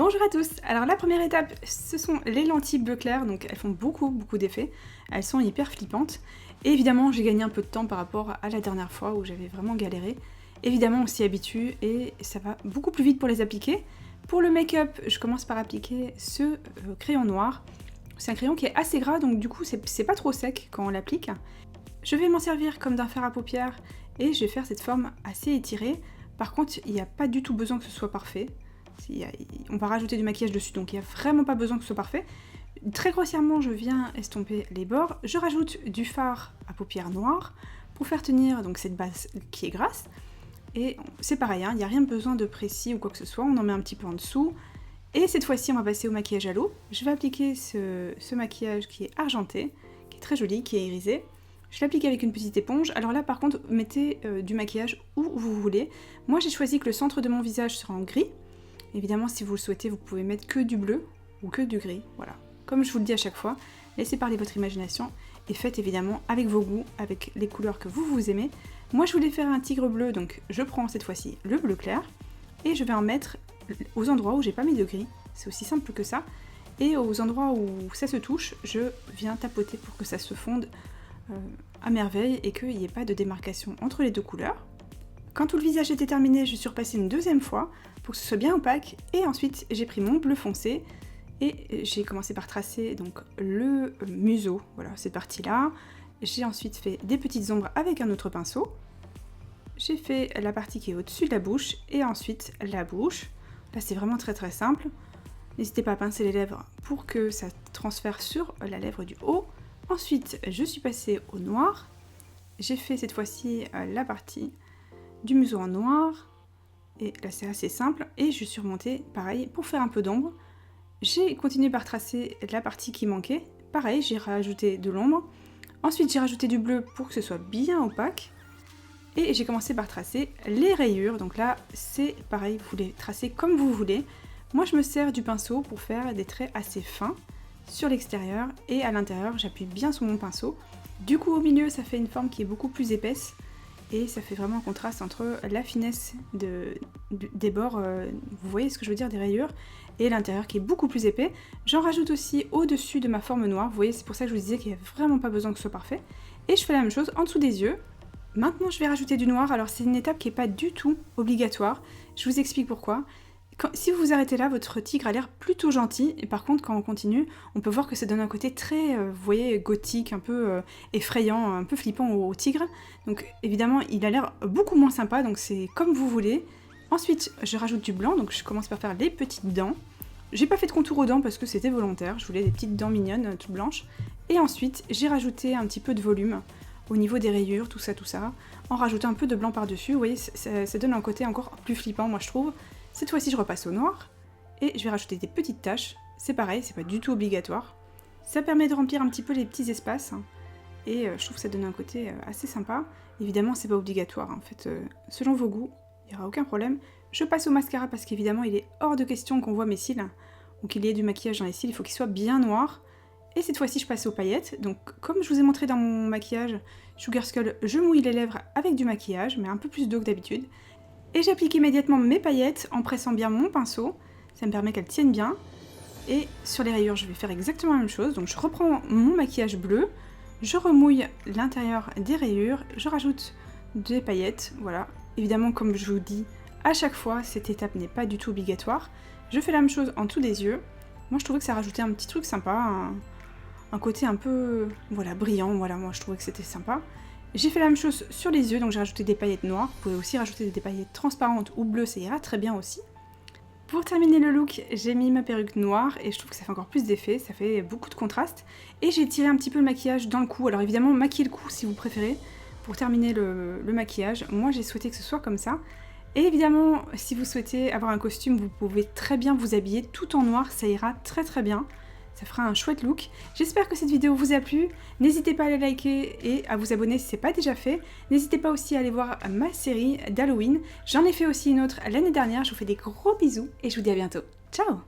Bonjour à tous. Alors la première étape, ce sont les lentilles bleu clair, donc elles font beaucoup d'effets. Elles sont hyper flippantes. Et évidemment, j'ai gagné un peu de temps par rapport à la dernière fois où j'avais vraiment galéré. Évidemment, on s'y habitue et ça va beaucoup plus vite pour les appliquer. Pour le make-up, je commence par appliquer ce crayon noir. C'est un crayon qui est assez gras, donc du coup, c'est pas trop sec quand on l'applique. Je vais m'en servir comme d'un fard à paupières et je vais faire cette forme assez étirée. Par contre, il n'y a pas du tout besoin que ce soit parfait. On va rajouter du maquillage dessus, donc il n'y a vraiment pas besoin que ce soit parfait. Très grossièrement, je viens estomper les bords. Je rajoute du fard à paupières noir pour faire tenir donc cette base qui est grasse. Et c'est pareil, il n'y a rien besoin de précis ou quoi que ce soit. On en met un petit peu en dessous. Et cette fois-ci, on va passer au maquillage à l'eau. Je vais appliquer ce maquillage qui est argenté, qui est très joli, qui est irisé. Je l'applique avec une petite éponge. Alors là, par contre, mettez du maquillage où vous voulez. Moi, j'ai choisi que le centre de mon visage sera en gris. Évidemment, si vous le souhaitez, vous pouvez mettre que du bleu ou que du gris. Voilà. Comme je vous le dis à chaque fois, laissez parler votre imagination et faites évidemment avec vos goûts, avec les couleurs que vous aimez. Moi, je voulais faire un tigre bleu, donc je prends cette fois-ci le bleu clair et je vais en mettre aux endroits où j'ai pas mis de gris. C'est aussi simple que ça. Et aux endroits où ça se touche, je viens tapoter pour que ça se fonde à merveille et qu'il n'y ait pas de démarcation entre les deux couleurs. Quand tout le visage était terminé, je suis repassée une deuxième fois pour que ce soit bien opaque et ensuite j'ai pris mon bleu foncé et j'ai commencé par tracer donc le museau, voilà cette partie-là. J'ai ensuite fait des petites ombres avec un autre pinceau. J'ai fait la partie qui est au-dessus de la bouche et ensuite la bouche. Là c'est vraiment très simple. N'hésitez pas à pincer les lèvres pour que ça transfère sur la lèvre du haut. Ensuite je suis passée au noir. J'ai fait cette fois-ci la partie du museau en noir, et là c'est assez simple, et je suis remontée pareil pour faire un peu d'ombre. J'ai continué par tracer la partie qui manquait, pareil j'ai rajouté de l'ombre, ensuite j'ai rajouté du bleu pour que ce soit bien opaque, et j'ai commencé par tracer les rayures, donc là c'est pareil, vous les tracez comme vous voulez. Moi je me sers du pinceau pour faire des traits assez fins sur l'extérieur, et à l'intérieur j'appuie bien sur mon pinceau. Du coup au milieu ça fait une forme qui est beaucoup plus épaisse, et ça fait vraiment un contraste entre la finesse des bords, vous voyez ce que je veux dire, des rayures, et l'intérieur qui est beaucoup plus épais. J'en rajoute aussi au-dessus de ma forme noire, vous voyez, c'est pour ça que je vous disais qu'il n'y a vraiment pas besoin que ce soit parfait. Et je fais la même chose en dessous des yeux. Maintenant je vais rajouter du noir, alors c'est une étape qui n'est pas du tout obligatoire, je vous explique pourquoi. Si vous vous arrêtez là, votre tigre a l'air plutôt gentil, et par contre quand on continue, on peut voir que ça donne un côté très, vous voyez, gothique, un peu effrayant, un peu flippant au tigre. Donc évidemment, il a l'air beaucoup moins sympa, donc c'est comme vous voulez. Ensuite, je rajoute du blanc, donc je commence par faire les petites dents. J'ai pas fait de contour aux dents parce que c'était volontaire, je voulais des petites dents mignonnes, toutes blanches. Et ensuite, j'ai rajouté un petit peu de volume au niveau des rayures, tout ça, en rajoutant un peu de blanc par-dessus. Vous voyez, ça donne un côté encore plus flippant, moi je trouve. Cette fois-ci, je repasse au noir et je vais rajouter des petites taches. C'est pareil, c'est pas du tout obligatoire. Ça permet de remplir un petit peu les petits espaces et je trouve que ça donne un côté assez sympa. Évidemment, c'est pas obligatoire, en fait, selon vos goûts, il n'y aura aucun problème. Je passe au mascara parce qu'évidemment, il est hors de question qu'on voit mes cils ou qu'il y ait du maquillage dans les cils, il faut qu'il soit bien noir. Et cette fois-ci, je passe aux paillettes. Donc, comme je vous ai montré dans mon maquillage Sugar Skull, je mouille les lèvres avec du maquillage, mais un peu plus d'eau que d'habitude. Et j'applique immédiatement mes paillettes en pressant bien mon pinceau, ça me permet qu'elles tiennent bien. Et sur les rayures, je vais faire exactement la même chose, donc je reprends mon maquillage bleu, je remouille l'intérieur des rayures, je rajoute des paillettes, voilà. Évidemment, comme je vous dis à chaque fois, cette étape n'est pas du tout obligatoire. Je fais la même chose en dessous des yeux. Moi, je trouvais que ça rajoutait un petit truc sympa, un côté un peu, voilà, brillant, voilà, moi je trouvais que c'était sympa. J'ai fait la même chose sur les yeux, donc j'ai rajouté des paillettes noires. Vous pouvez aussi rajouter des paillettes transparentes ou bleues, ça ira très bien aussi. Pour terminer le look, j'ai mis ma perruque noire et je trouve que ça fait encore plus d'effet, ça fait beaucoup de contraste. Et j'ai tiré un petit peu le maquillage dans le cou, alors évidemment maquillez le cou si vous préférez, pour terminer le maquillage. Moi j'ai souhaité que ce soit comme ça. Et évidemment, si vous souhaitez avoir un costume, vous pouvez très bien vous habiller tout en noir, ça ira très bien. Ça fera un chouette look. J'espère que cette vidéo vous a plu. N'hésitez pas à la liker et à vous abonner si ce n'est pas déjà fait. N'hésitez pas aussi à aller voir ma série d'Halloween. J'en ai fait aussi une autre l'année dernière. Je vous fais des gros bisous et je vous dis à bientôt. Ciao!